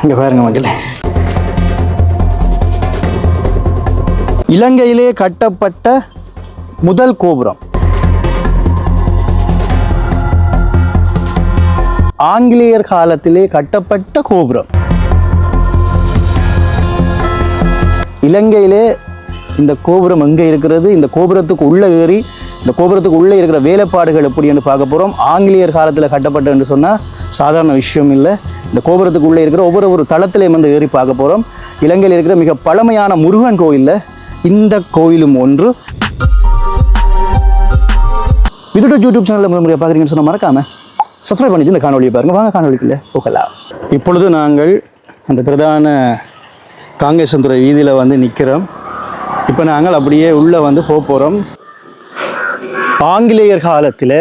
இங்கே பாருங்க மக்களே, இலங்கையிலே கட்டப்பட்ட முதல் கோபுரம், ஆங்கிலேயர் காலத்திலே கட்டப்பட்ட கோபுரம். இலங்கையிலே இந்த கோபுரம் எங்கே இருக்கிறது, இந்த கோபுரத்துக்கு உள்ளே ஏறி இந்த கோபுரத்துக்கு உள்ளே இருக்கிற வேலைப்பாடுகள் எப்படி என்று பார்க்க போகிறோம். ஆங்கிலேயர் காலத்தில் கட்டப்பட்ட என்று சொன்னால் சாதாரண விஷயம் இல்லை. இந்த கோபுரத்துக்கு உள்ளே இருக்கிற ஒவ்வொரு தளத்திலையும் வந்து ஏறி பார்க்க போகிறோம். இலங்கையில் இருக்கிற மிக பழமையான முருகன் கோயிலில் இந்த கோயிலும் ஒன்று. இதோட யூடியூப் சேனலில் முறையாக பார்க்குறீங்கன்னு சொன்னால் மறக்காமல் சப்ஸ்கிரைப் பண்ணிட்டு இந்த காணொலியை பாருங்கள். வாங்க காணொலிக்குள்ளே போகலாம். இப்பொழுது நாங்கள் அந்த பிரதான காங்கேசன்துறை வீதியில் வந்து நிற்கிறோம். இப்போ நாங்கள் அப்படியே உள்ளே வந்து போகிறோம். ஆங்கிலேயர் காலத்தில்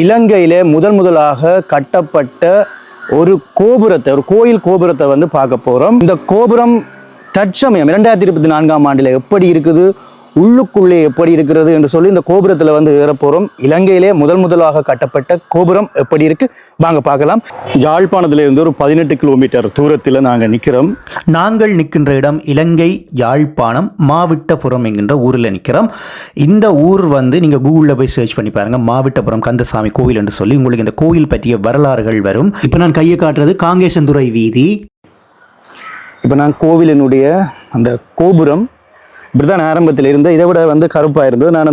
இலங்கையில் முதலாக கட்டப்பட்ட ஒரு கோபுரத்தை, ஒரு கோயில் கோபுரத்தை வந்து பார்க்க போகிறோம். இந்த கோபுரம் தற்சமயம் 2024ஆம் ஆண்டில் எப்படி இருக்குது, உள்ளுக்குள்ளே எப்படி இருக்கிறது என்று சொல்லி இந்த கோபுரத்தில் வந்து ஏற போகிறோம். இலங்கையிலே முதலாக கட்டப்பட்ட கோபுரம் எப்படி இருக்கு வாங்க பார்க்கலாம். யாழ்ப்பாணத்திலிருந்து ஒரு 18 கிலோமீட்டர் தூரத்தில் நாங்கள் நிற்கிறோம். நாங்கள் நிற்கின்ற இடம் இலங்கை யாழ்ப்பாணம் மாவிட்டபுரம் என்கின்ற ஊரில் நிற்கிறோம். இந்த ஊர் வந்து நீங்கள் கூகுளில் போய் சர்ச் பண்ணி பாருங்க, மாவிட்டபுரம் கந்தசாமி கோவில் என்று சொல்லி உங்களுக்கு இந்த கோயில் பற்றிய வரலாறுகள் வரும். இப்போ நான் கையை காட்டுறது காங்கேசன்துறை வீதி. இப்போ நான் கோவிலினுடைய அந்த கோபுரம் இப்படிதான் ஆரம்பத்தில் இருந்த, இதை விட வந்து கருப்பாக இருந்தது. நான்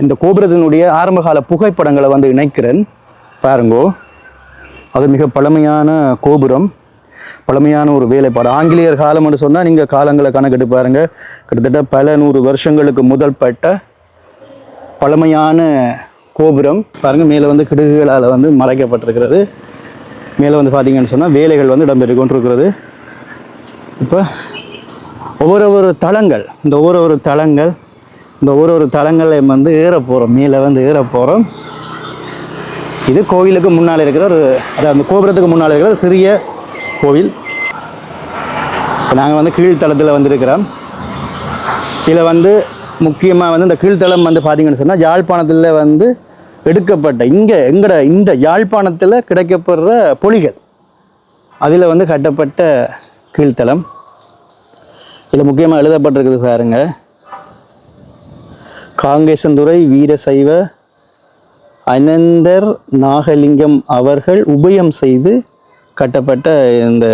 இந்த கோபுரத்தினுடைய ஆரம்பகால புகைப்படங்களை வந்து இணைக்கிறேன் பாருங்கோ. அது மிக பழமையான கோபுரம், பழமையான ஒரு வேலைப்பாடு. ஆங்கிலேயர் காலம் என்று சொன்னால் நீங்கள் காலங்களை கணக்கெட்டு பாருங்கள், கிட்டத்தட்ட பல 100 வருஷங்களுக்கு முதல்பட்ட பழமையான கோபுரம் பாருங்கள். மேலே வந்து கிடுகுகளால் வந்து மறைக்கப்பட்டிருக்கிறது. மேலே வந்து பார்த்தீங்கன்னு சொன்னால் வேலைகள் வந்து இடம்பெற்று கொண்டிருக்கிறது. இப்போ ஒவ்வொரு தளங்கள், இந்த ஒவ்வொரு தளங்களை வந்து ஏற போகிறோம், மேலே வந்து ஏற போகிறோம். இது கோவிலுக்கு முன்னால் இருக்கிற அதாவது அந்த கோபுரத்துக்கு முன்னால் இருக்கிற சிறிய கோவில். இப்போ நாங்கள் வந்து கீழ்த்தளத்தில் வந்துருக்கிறோம். இதில் வந்து முக்கியமாக வந்து இந்த கீழ்த்தளம் வந்து பார்த்திங்கன்னு சொன்னால் யாழ்ப்பாணத்தில் வந்து எடுக்கப்பட்ட இந்த யாழ்ப்பாணத்தில் கிடைக்கப்படுற பொலிகள் அதில் வந்து கட்டப்பட்ட கீழ்த்தளம். இதில் முக்கியமாக எழுதப்பட்டிருக்குது பாருங்க, காங்கேசன்துறை வீரசைவ அனந்தர் நாகலிங்கம் அவர்கள் உபயம் செய்து கட்டப்பட்ட இந்த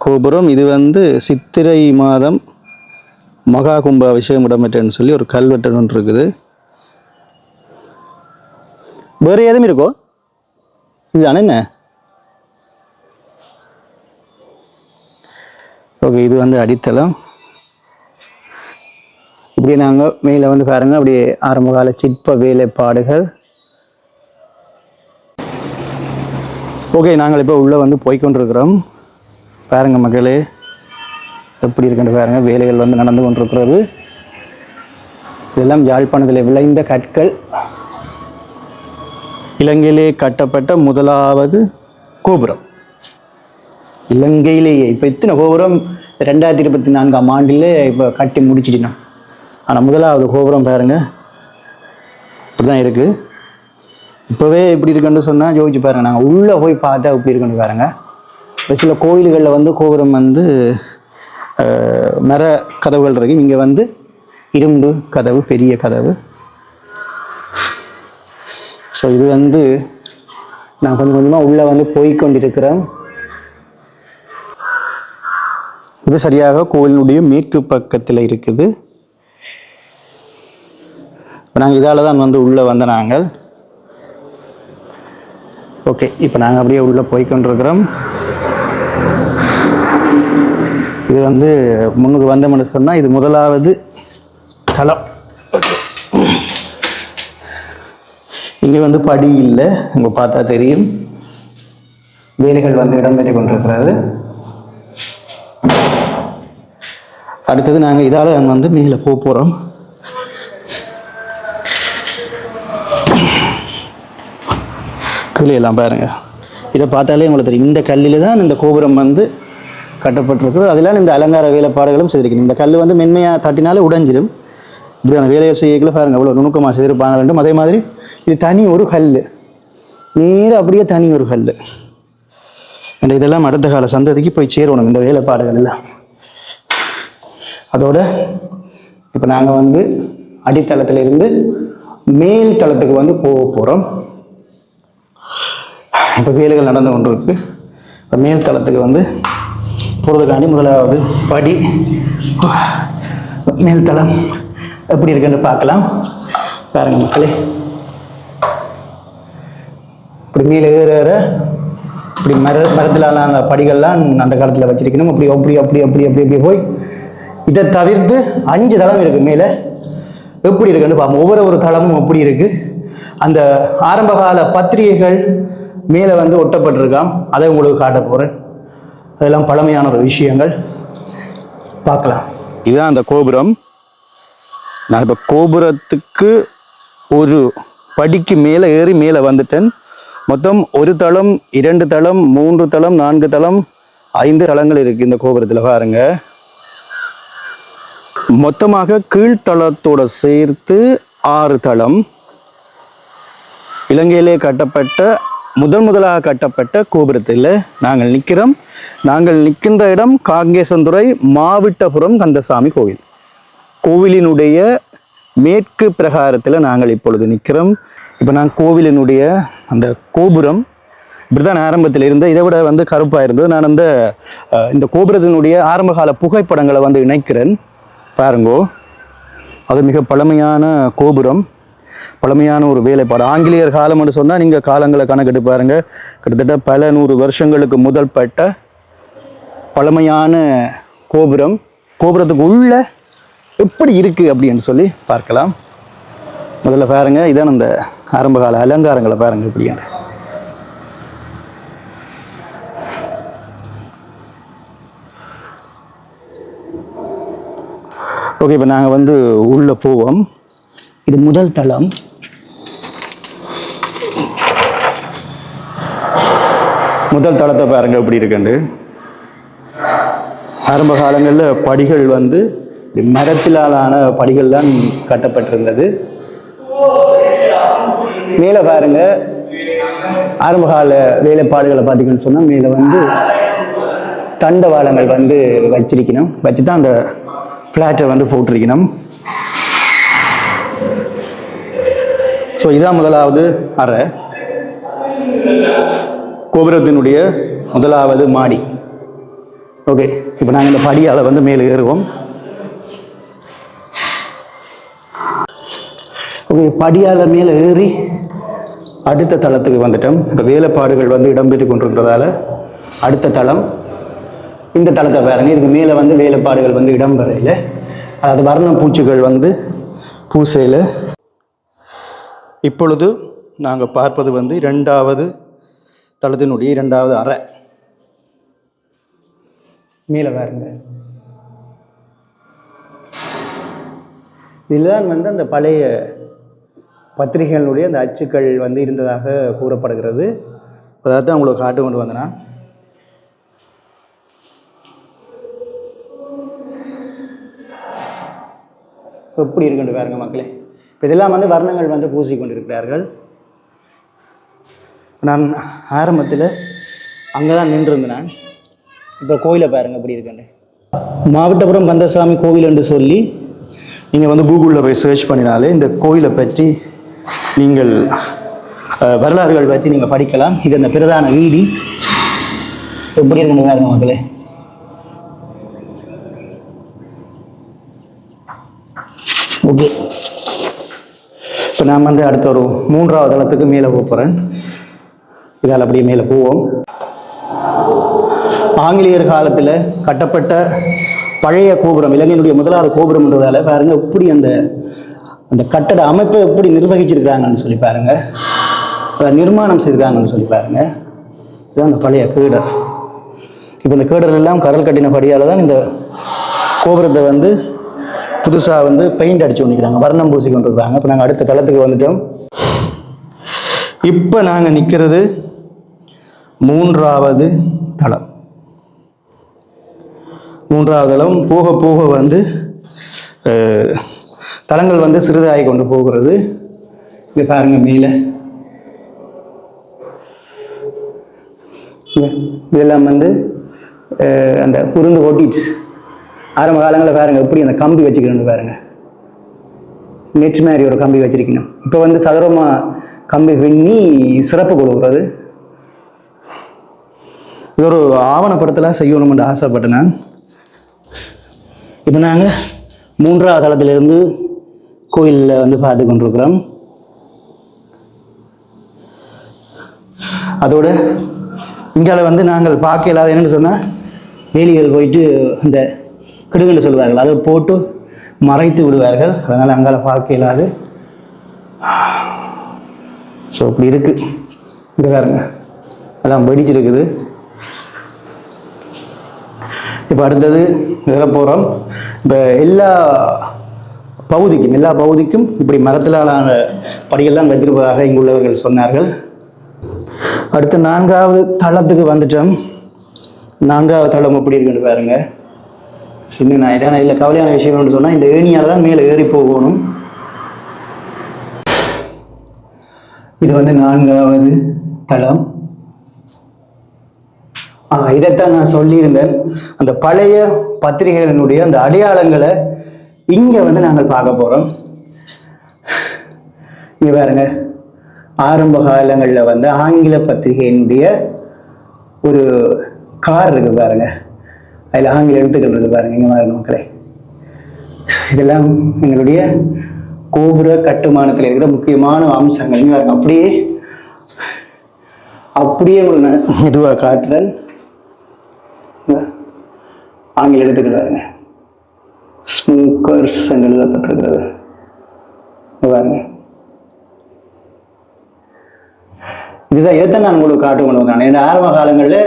கோபுரம். இது வந்து சித்திரை மாதம் மகா கும்ப அபிஷேகம் இடம்பெற்றன்னு சொல்லி ஒரு கல்வெட்டு ஒன்று இருக்குது. வேறு எதுவும் இருக்கோ? இதுதானே என்ன? ஓகே, இது வந்து அடித்தளம். இப்படி நாங்கள் மேலே வந்து பாருங்கள், அப்படியே ஆரம்பகால சிற்ப வேலைப்பாடுகள். ஓகே, நாங்கள் இப்போ உள்ளே வந்து போய்கொண்டிருக்கிறோம். பாருங்கள் மக்களே, எப்படி இருக்குன்னு பாருங்கள். வேலைகள் வந்து நடந்து கொண்டிருக்கிறது. இதெல்லாம் யாழ்ப்பாணத்தில் விளைந்த கற்கள். இலங்கையிலே கட்டப்பட்ட முதலாவது கோபுரம் இலங்கையிலேயே. இப்போ இத்தனை கோபுரம் 2024ஆம் ஆண்டில் இப்போ கட்டி முடிச்சிட்டோம். ஆனால் முதலாவது கோபுரம் பாருங்கள், இப்படி தான் இருக்குது. இப்போவே இப்படி இருக்குன்னு சொன்னால் யோசிச்சு பாருங்கள். நாங்கள் உள்ளே போய் பார்த்தா இப்படி இருக்குன்னு பாருங்கள். சில கோயில்களில் வந்து கோபுரம் வந்து மர கதவுகள் இருக்கு, இங்கே வந்து இரும்பு கதவு, பெரிய கதவு. ஸோ இது வந்து நான் கொஞ்சம் கொஞ்சமாக உள்ளே வந்து போய்கொண்டிருக்கிறேன். இது சரியாக கோவிலினுடைய மேற்கு பக்கத்தில் இருக்குது. இப்போ நாங்கள் இதால் தான் வந்து உள்ளே வந்த நாங்கள். ஓகே, இப்போ நாங்கள் அப்படியே உள்ளே போய்கொண்டிருக்கிறோம். இது வந்து முன்னுக்கு வந்தோம்னு சொன்னால் இது முதலாவது தளம். இங்கே வந்து படி இல்லை, இங்கே பார்த்தா தெரியும். வேலைகள் வந்து இடம்பெற்று கொண்டிருக்கிறது. அடுத்தது நாங்கள் இதால் வந்து மேலே போகிறோம். கீழே எல்லாம் பாருங்கள். இதை பார்த்தாலே உங்களுக்கு தெரியும், இந்த கல்லில் தான் இந்த கோபுரம் வந்து கட்டப்பட்டிருக்கு. அதெல்லாம் இந்த அலங்கார வேலைப்பாடுகளும் செய்திருக்கணும். இந்த கல் வந்து மென்மையாக தட்டினாலே உடைஞ்சிடும். இப்படியான வேலையை செய்யக்குள்ள பாருங்கள் எவ்வளோ நுணுக்கமாக செய்திருப்பாங்க வேண்டும். அதே மாதிரி இது தனி ஒரு கல், நேராக அப்படியே தனி ஒரு கல். இதெல்லாம் அடுத்த கால சந்ததிக்கு போய் சேரணும் இந்த வேலைப்பாடுகள் எல்லாம். அதோட இப்போ நாங்கள் வந்து அடித்தளத்திலிருந்து மேல் தளத்துக்கு வந்து போக போகிறோம். இப்போ வேலைகள் நடந்து கொண்டு இருக்கு. இப்போ மேல் தளத்துக்கு வந்து போகிறதுக்காண்டி முதலாவது படி மேல் தளம் எப்படி இருக்குன்னு பார்க்கலாம். பாருங்க மக்களே, இப்படி மேலே ஏற இப்படி மரத்திலான அந்த படிகள்லாம் அந்த காலத்தில் வச்சிருக்கணும். அப்படி அப்படி அப்படி அப்படி அப்படி அப்படி போய் இதை தவிர்த்து 5 தளம் இருக்கு மேலே. எப்படி இருக்குன்னு பார்ப்போம். ஒவ்வொரு தளமும் எப்படி இருக்கு. அந்த ஆரம்பகால பத்திரிகைகள் மேலே வந்து ஒட்டப்பட்டிருக்காம். அதை உங்களுக்கு காட்ட போகிறேன். அதெல்லாம் பழமையான ஒரு விஷயங்கள் பார்க்கலாம். இதுதான் அந்த கோபுரம். நான் இப்போ கோபுரத்துக்கு ஒரு படிக்கு மேலே ஏறி மேலே வந்துட்டேன். மொத்தம் 1 தளம் 2 தளம் 3 தளம் 4 தளம் 5 தளங்கள் இருக்கு இந்த கோபுரத்தில். பாருங்க, மொத்தமாக கீழ்த்தளத்தோட சேர்த்து 6 தளம். இலங்கையிலே கட்டப்பட்ட முதலாக கட்டப்பட்ட கோபுரத்தில் நாங்கள் நிற்கிறோம். நாங்கள் நிற்கின்ற இடம் காங்கேசந்துறை மாவிட்டபுரம் கந்தசாமி கோவில். கோவிலினுடைய மேற்கு பிரகாரத்தில் நாங்கள் இப்பொழுது நிற்கிறோம். இப்போ நான் கோவிலினுடைய அந்த கோபுரம் இப்படிதான் ஆரம்பத்தில் இருந்த, இதை விட வந்து கருப்பாக இருந்தது. நான் இந்த கோபுரத்தினுடைய ஆரம்பகால புகைப்படங்களை வந்து இணைக்கிறேன். பாருங்கோ, அது மிக பழமையான கோபுரம், பழமையான ஒரு வேலைப்பாடு. ஆங்கிலேயர் காலம் என்று சொன்னால் நீங்கள் காலங்களை கணக்கெட்டு பாருங்க, கிட்டத்தட்ட பல 100 வருஷங்களுக்கு முதல் பட்ட பழமையான கோபுரம். கோபுரத்துக்கு உள்ள எப்படி இருக்குது அப்படின்னு சொல்லி பார்க்கலாம். முதல்ல பாருங்க, இதான் அந்த ஆரம்பகால அலங்காரங்களை பாருங்க இப்படியான. ஓகே, இப்போ நாங்கள் வந்து உள்ளே போவோம். இது முதல் தளம். முதல் தளத்தை பாருங்க எப்படி இருக்குண்டு. ஆரம்ப காலங்களில் படிகள் வந்து மரத்திலான படிகள் தான் கட்டப்பட்டிருந்தது. மேலே பாருங்க, ஆரம்பகால வேலைப்பாடுகளை பார்த்தீங்கன்னு சொன்னால் மேலே வந்து தண்டவாளங்கள் வந்து வச்சிருக்கணும். வச்சு தான் அந்த ஃப்ளாட்டை வந்து போட்டிருக்கணும். ஸோ இதான் முதலாவது அறை, கோபுரத்தினுடைய முதலாவது மாடி. ஓகே, இப்போ நாங்கள் இந்த படியால் வந்து மேலே ஏறுவோம். ஓகே, படியால் மேலே ஏறி அடுத்த தளத்துக்கு வந்துட்டோம். இப்போ வேலைப்பாடுகள் வந்து இடம்பெற்று கொண்டிருக்கிறதால அடுத்த தளம் இந்த தளத்தை பாருங்க. இதுக்கு மேலே வந்து வேலைப்பாடுகள் வந்து இடம்பெறையில், அதாவது வர்ண பூச்சுகள் வந்து பூசையில். இப்பொழுது நாங்கள் பார்ப்பது வந்து 2வது தளத்தினுடைய 2வது அறை. மேலே பாருங்க, இதுதான் வந்து அந்த பழைய பத்திரிகைகளுடைய அந்த அச்சுக்கள் வந்து இருந்ததாக கூறப்படுகிறது. அதாவது தான் உங்களுக்கு காட்டு கொண்டு வந்தேன்னா, எப்படி இருக்குன்னு பாருங்க மக்களே. இப்போ இதெல்லாம் வந்து வர்ணங்கள் வந்து பூசி கொண்டிருக்கிறார்கள். நான் ஆரம்பத்தில் அங்கே தான் நின்றுருந்தேன். இப்போ கோயிலை பாருங்கள் எப்படி இருக்குன்னு. மாவட்டபுரம் கந்தசாமி கோவில் என்று சொல்லி நீங்கள் வந்து கூகுளில் போய் சர்ச் பண்ணினாலே இந்த கோயிலை பற்றி நீங்கள் வரலாறுகள் பற்றி நீங்கள் படிக்கலாம். இது அந்த பிரதான வீதி எப்படி இருக்குன்னு பாருங்க மக்களே. ஓகே, இப்போ நான் வந்து அடுத்த ஒரு 3வது தளத்துக்கு மேலே போகிறேன். இதால் அப்படியே மேலே போவோம். ஆங்கிலேயர் காலத்தில் கட்டப்பட்ட பழைய கோபுரம், இலங்கையினுடைய முதலாவது கோபுரம்ன்றதால பாருங்க எப்படி அந்த அந்த கட்டட அமைப்பை எப்படி நிர்வகிச்சிருக்கிறாங்கன்னு சொல்லி பாருங்க, நிர்மாணம் செய்திருக்காங்கன்னு சொல்லி பாருங்க. இதுதான் அந்த பழைய கேடர். இப்போ இந்த கேடர் எல்லாம் கரல் கட்டின படியால் தான் இந்த கோபுரத்தை வந்து புதுசாக வந்து பெயிண்ட் அடிச்சு கொண்டிருக்கிறாங்க, வர்ணம் பூசி கொண்டிருக்கிறாங்க. இப்போ நாங்கள் அடுத்த தளத்துக்கு வந்துட்டோம். இப்போ நாங்கள் நிற்கிறது 3வது தளம். 3வது தளம் போக போக வந்து தளங்கள் வந்து சிறிதாகி கொண்டு போகிறது. இங்கே பாருங்க மேலே இதெல்லாம் வந்து அந்த உருந்து ஓட்டிச்சு ஆரம்ப காலங்களில் பாருங்கள் எப்படி அந்த கம்பி வச்சுக்கணும்னு பாருங்கள். நெட் மாதிரி ஒரு கம்பி வச்சிருக்கணும். இப்போ வந்து சதுரமாக கம்பி பின்னி சிறப்பு கொடுக்குறது. இது ஒரு ஆவணப்படத்தில் செய்யணும்னு ஆசைப்பட்டேன் நான். இப்போ நாங்கள் 3ஆவது தளத்திலிருந்து கோயிலில் வந்து பார்த்து கொண்டிருக்கிறோம். அதோட இங்கால வந்து நாங்கள் பார்க்க இல்லாத என்னென்னு சொன்னால் வேலிகள் போயிட்டு அந்த கிடுங்குன்னு சொல்லுவார்கள் அதை போட்டு மறைத்து விடுவார்கள். அதனால் அங்கால பார்க்க இல்லாது. ஸோ இப்படி இருக்குது. இங்கே பாருங்க எல்லாம் வெடிச்சிருக்குது. இப்போ அடுத்தது இதில் போகிறோம். இப்போ எல்லா பகுதிக்கும் இப்படி மரத்திலான படிகள்லாம் வைத்திருப்பதாக இங்குள்ளவர்கள் சொன்னார்கள். அடுத்து 4ஆவது தளத்துக்கு வந்துட்டோம். 4ஆவது தளம் எப்படி இருக்குன்னு பாருங்க. சின்ன நாயிட்டான இல்லை கவலையான விஷயம்னு சொன்னால் இந்த ஏணியால் தான் மேலே ஏறி போகணும். இது வந்து 4ஆவது தளம். இதைத்தான் நான் சொல்லியிருந்தேன். அந்த பழைய பத்திரிகைகளினுடைய அந்த அடையாளங்களை இங்கே வந்து நாங்கள் பார்க்க போகிறோம். இங்கே பாருங்க, ஆரம்ப காலங்களில் வந்து ஆங்கில பத்திரிகையினுடைய ஒரு கார் இருக்கு பாருங்க, அதில் ஆங்கில எழுத்துக்கள் இருக்கு பாருங்க. இங்கே பாருங்க மக்களே, இதெல்லாம் எங்களுடைய கோபுர கட்டுமானத்தில் இருக்கிற முக்கியமான அம்சங்கள். இங்கே பாருங்க, அப்படியே உங்களுக்கு மெதுவாக காட்டுறேன். ஆங்கில எழுத்துக்கள் பாருங்க, ஸ்மோக்கர்ஸ் என்று எழுதப்பட்டிருக்கிறது பாருங்க. இதைத்தான் நான் உங்களுக்கு காட்டு கொண்டு வந்தேன். ஏன்னா ஆரம்ப காலங்களில்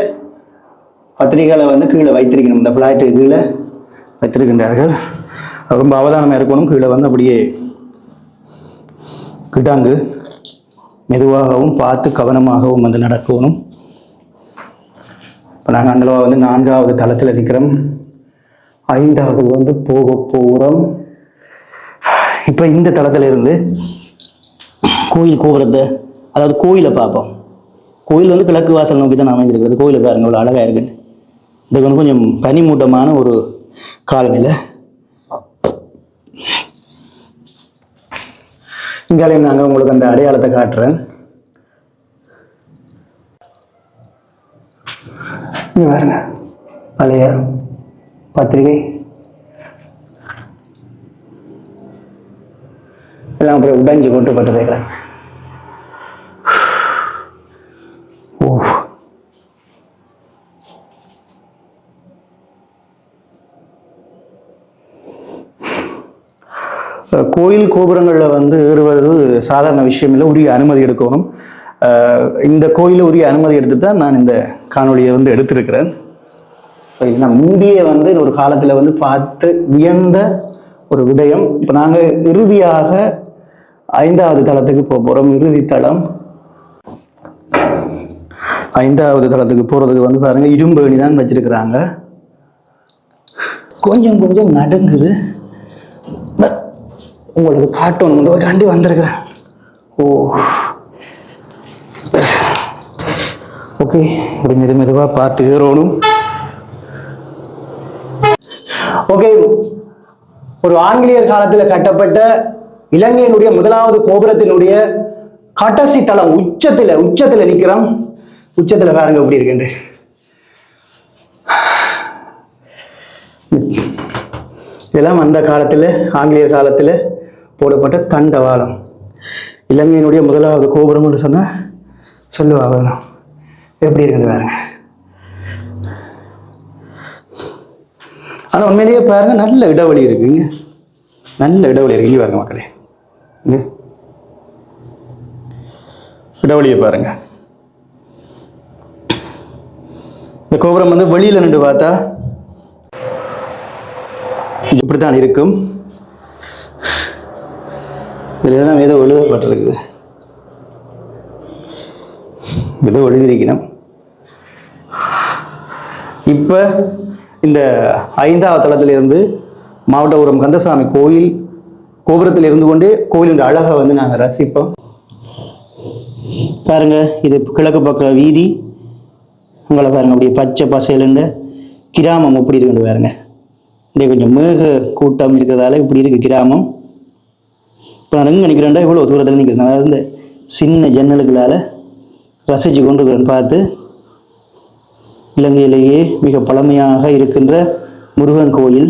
பத்திரிகைகளை வந்து கீழே வைத்திருக்கணும், இந்த பிளாட்டு கீழே வைத்திருக்கின்றார்கள். ரொம்ப அவதானமாக இருக்கணும். கீழே வந்து அப்படியே கிட்டாங்கு மெதுவாகவும் பார்த்து கவனமாகவும் வந்து நடக்கணும். இப்போ நாங்கள் அங்கே வந்து 4ஆவது தளத்தில் இருக்கிறோம். 5ஆவது வந்து போக போகிறோம். இப்போ இந்த தளத்தில் இருந்து கோயில் கோபுரத்தை, அதாவது கோயிலை பார்ப்போம். கோயில் வந்து கிழக்கு வாசல் நோக்கி தான் அமைந்திருக்கிறது. கோயிலை பாருங்க அவ்வளோ அழகாக இருக்குன்னு. இதுக்கு வந்து கொஞ்சம் பனிமூட்டமான ஒரு காலநிலை. இங்காலையும் நாங்கள் உங்களுக்கு அந்த அடையாளத்தை காட்டுறேன். இங்கே பாருங்க, பழைய பத்திரிகை எல்லாம் அப்படியே உடைஞ்சு கொட்டுப்பட்டதை கிடக்கு. கோயில் கோபுரங்களில் வந்து ஏறுவது சாதாரண விஷயம் இல்லை, உரிய அனுமதி எடுக்கணும். இந்த கோயிலில் உரிய அனுமதி எடுத்து தான் நான் இந்த காணொலியை வந்து எடுத்திருக்கிறேன். ஸோ இது நான் முந்தைய வந்து ஒரு காலத்தில் வந்து பார்த்து வியந்த ஒரு விடயம். இப்போ நாங்கள் இறுதியாக 5ஆவது தளத்துக்கு போகிறோம். இறுதி தளம் 5ஆவது தளத்துக்கு போகிறதுக்கு வந்து பாருங்கள், இரும்பு அணி தான் வச்சிருக்கிறாங்க. கொஞ்சம் கொஞ்சம் நடுங்குது. உங்களுக்கு காட்டணும் கண்டி வந்திருக்கிறேன். ஓகே, இப்படி மெதுவாக பார்த்து ஏறணும். ஓகே, ஒரு ஆங்கிலேயர் காலத்தில் கட்டப்பட்ட இலங்கையினுடைய 1வது கோபுரத்தினுடைய கடைசி தளம் உச்சத்தில் நிற்கிறோம். உச்சத்தில் பாருங்க எப்படி இருக்குண்டு. இதெல்லாம் அந்த காலத்தில், ஆங்கிலேயர் காலத்தில் போடப்பட்ட தண்டவாளம். இலங்கையினுடைய 1வது கோபுரம்னு சொன்னால் சொல்லுவாங்க. எப்படி இருக்குது பாருங்க. ஆனால் உண்மையிலேயே பாருங்க, நல்ல இடைவெளி இருக்குங்க. நல்ல இடைவெளி இருக்கு. இங்கே பாருங்க மக்களே, இங்கே இடைவெளியை பாருங்க. இந்த கோபுரம் வந்து வெளியில் நின்று பார்த்தா இப்படித்தான் இருக்கும். இதில் எதனா ஏதோ எழுதப்பட்டிருக்குது, ஏதோ எழுதியிருக்கணும். இப்போ இந்த 5ஆவது தளத்திலிருந்து மாவட்டபுரம் கந்தசாமி கோயில் கோபுரத்தில் இருந்து கொண்டு கோயிலின் அழகை வந்து நாங்கள் ரசிப்போம். பாருங்க, இது கிழக்கு பக்க வீதி. உங்களை பாருங்க அப்படியே பச்சை பசையிலேருந்து கிராமம் எப்படி இருக்குன்னு பாருங்க. அப்படியே கொஞ்சம் மேக கூட்டம் இருக்கிறதால இப்படி இருக்குது கிராமம். இப்போ நான் எங்கே நிற்கிறேன்டா இவ்வளோ தூரத்தில் நிற்கிறேன். அதாவது இந்த சின்ன ஜன்னலுகளால் ரசித்து கொண்டு இருக்கிறேன். பார்த்து இலங்கையிலேயே மிக பழமையாக இருக்கின்ற முருகன் கோயில்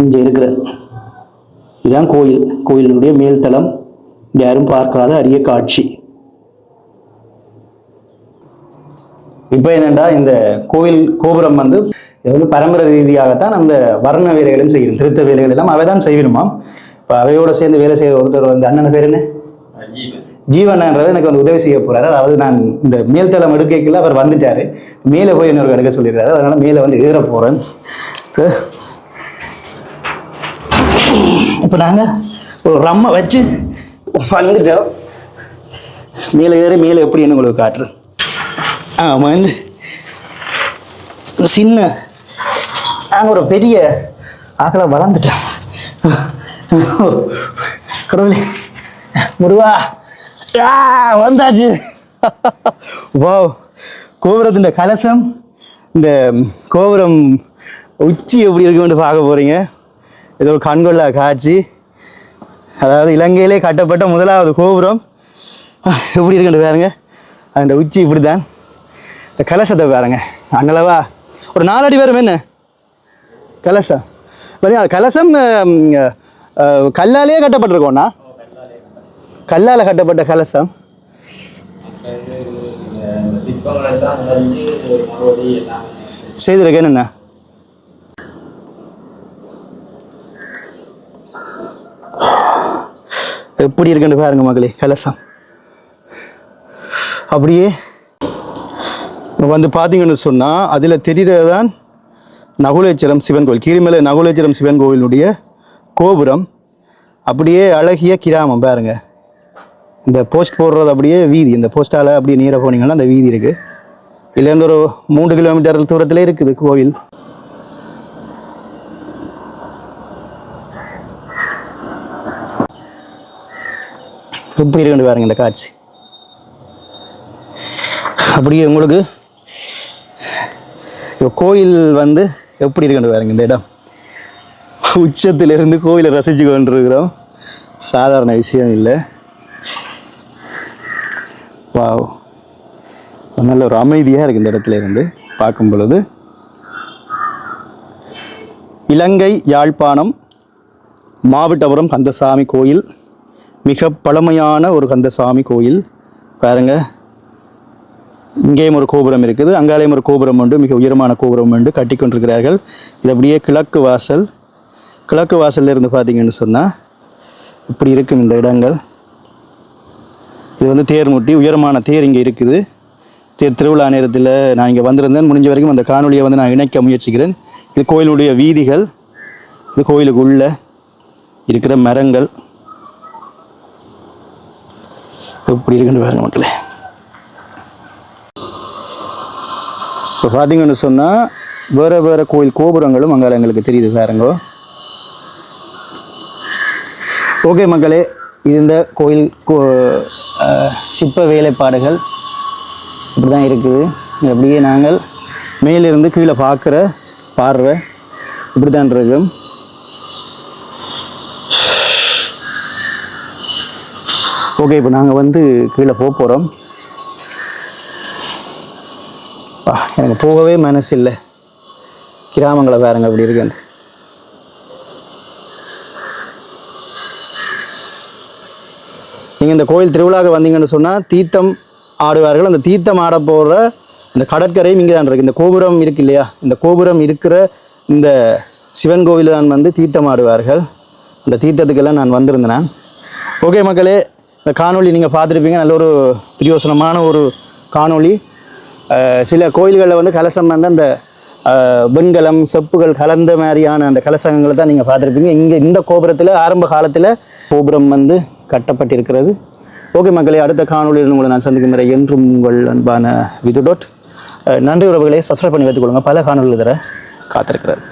இங்கே இருக்கிற இதுதான் கோயில். கோயிலினுடைய மேல்தளம் யாரும் பார்க்காத அரிய காட்சி. இப்போ என்னென்னா இந்த கோவில் கோபுரம் வந்து இது வந்து பரம்பரை ரீதியாகத்தான் அந்த வர்ண வேலைகளும் செய்யணும், திருத்த வேலைகள் எல்லாம் அவை தான் செய்யணுமாம். இப்போ அவையோடு சேர்ந்து வேலை செய்கிற ஒருத்தர் வந்து அண்ணன் பேர் என்ன ஜீவனன்றவர் எனக்கு வந்து உதவி செய்ய போறாரு. அதாவது நான் இந்த மேல்தளம் எடுக்கல அவர் வந்துட்டாரு, மேலே போய் இன்னொரு எடுக்க சொல்லிடுறாரு. அதனால மேலே வந்து ஏற போறேன். இப்போ நாங்கள் ஒரு ரம்மை வச்சு வந்துட்டோம். மேலே ஏறி மேலே எப்படின்னு உங்களுக்கு காட்டுறேன். ஆமாம், சின்ன நாங்கள் ஒரு பெரிய ஆக்களை வளர்ந்துட்டோம். கடவுளே முருவா வந்தாச்சு. வா, கோபுரத்தின் கலசம், இந்த கோபுரம் உச்சி எப்படி இருக்குன்னு பார்க்க போறீங்க. இது ஒரு கண்கொள்ளா காட்சி. அதாவது இலங்கையிலே கட்டப்பட்ட முதலாவது கோபுரம் எப்படி இருக்குன்னு பாருங்க. அந்த உச்சி இப்படி தான். இந்த கலசத்தை பாருங்க, அங்களவா ஒரு 4 அடி வரும். என்ன கலசம் பாருங்க. அது கலசம் கல்லாலேயே கட்டப்பட்டிருக்கோண்ணா, கல்லால் கட்டப்பட்ட கலசம். செய்திருக்கேன் என்ன எப்படி இருக்குன்னு பாருங்க மக்களே. கலசம் அப்படியே வந்து பார்த்தீங்கன்னு சொன்னால் அதில் தெரிகிறது தான் நகுலேச்சரம் சிவன் கோவில், கீரிமலை நகுலேச்சரம் சிவன் கோவிலுடைய கோபுரம். அப்படியே அழகிய கிராமம் பாருங்க. இந்த போஸ்ட் போடுறது அப்படியே வீதி, இந்த போஸ்டால் அப்படியே நீராக போனீங்கன்னா அந்த வீதி இருக்குது. இதுலேருந்து ஒரு 3 கிலோமீட்டர் தூரத்திலே இருக்குது கோவில். எப்படி இருக்குன்னு பாருங்க இந்த காட்சி. அப்படியே உங்களுக்கு கோயில் வந்து எப்படி இருக்குன்னு பாருங்க. இந்த இடம் உச்சத்திலிருந்து கோயிலை ரசித்து கொண்டிருக்கிறோம். சாதாரண விஷயம் இல்லை. வாவ், நல்ல ஒரு அமைதியாக இருக்குது இந்த இடத்துல இருந்து பார்க்கும் பொழுது. இலங்கை யாழ்ப்பாணம் மாவட்டபுரம் கந்தசாமி கோயில், மிக பழமையான ஒரு கந்தசாமி கோயில் பாருங்க. இங்கேயும் ஒரு கோபுரம் இருக்குது, அங்காலேயும் ஒரு கோபுரம் உண்டு, மிக உயரமான கோபுரம் உண்டு, கட்டி கொண்டிருக்கிறார்கள். இது அப்படியே கிழக்கு வாசல். கிழக்கு வாசல்ல இருந்து பார்த்தீங்கன்னு சொன்னால் இப்படி இருக்கும் இந்த இடங்கள். இது வந்து தேர் முட்டி, உயரமான தேர் இங்கே இருக்குது. தேர் திருவிழா நேரத்தில் நான் இங்கே வந்திருந்தேன். முடிஞ்ச வரைக்கும் அந்த காணொலியை வந்து நான் இணைக்க முயற்சிக்கிறேன். இது கோயிலுடைய வீதிகள், இது கோயிலுக்கு உள்ள இருக்கிற மரங்கள் எப்படி இருக்குன்னு பாருங்க மக்களே. இப்போ பார்த்தீங்கன்னு சொன்னால் வேறு வேறு கோயில் கோபுரங்களும் அங்கே எங்களுக்கு தெரியுது பாருங்கோ. ஓகே மக்களே, இது இந்த கோயில் சிற்ப வேலைப்பாடுகள் இப்படி தான் இருக்குது. அப்படியே நாங்கள் மேலிருந்து கீழே பார்க்குற பார்வை இப்படி தான் இருக்கும். ஓகே, இப்போ நாங்கள் வந்து கீழே போக போகிறோம். எனக்கு போகவே மனசு இல்லை. கிராமங்களை பாருங்க அப்படி இருக்கு. நீங்கள் இந்த கோயில் திருவிழாவுக்கு வந்தீங்கன்னு சொன்னால் தீர்த்தம் ஆடுவார்கள். அந்த தீர்த்தம் ஆட போகிற இந்த கடற்கரையும் இங்கே தான் இருக்குது. இந்த கோபுரம் இருக்கு இல்லையா, இந்த கோபுரம் இருக்கிற இந்த சிவன் கோவில் தான் வந்து தீர்த்தம் ஆடுவார்கள். அந்த தீர்த்தத்துக்கெல்லாம் நான் வந்திருந்தேன். ஓகே மக்களே, இந்த காணொளி நீங்கள் பார்த்துருப்பீங்க. நல்ல ஒரு பிரயோசனமான ஒரு காணொளி. சில கோயில்களில் வந்து கலசம் வந்து அந்த வெண்கலம் செப்புகள் கலந்த மாதிரியான அந்த கலசங்களை தான் நீங்கள் பார்த்துருப்பீங்க. இங்கே இந்த கோபுரத்தில் ஆரம்ப காலத்தில் கோபுரம் வந்து கட்டப்பட்டிருக்கிறது. ஓகே மக்களே, அடுத்த காணொலியில் உங்களை நான் சந்திக்கும் வரை என்றும் உங்கள் அன்பான விது. நன்றி உறவுகளே, சப்ஸ்கிரைப் பண்ணி வைத்துக்கொள்ளுங்க. பல காணொலிகள் தர காத்திருக்கிறேன்.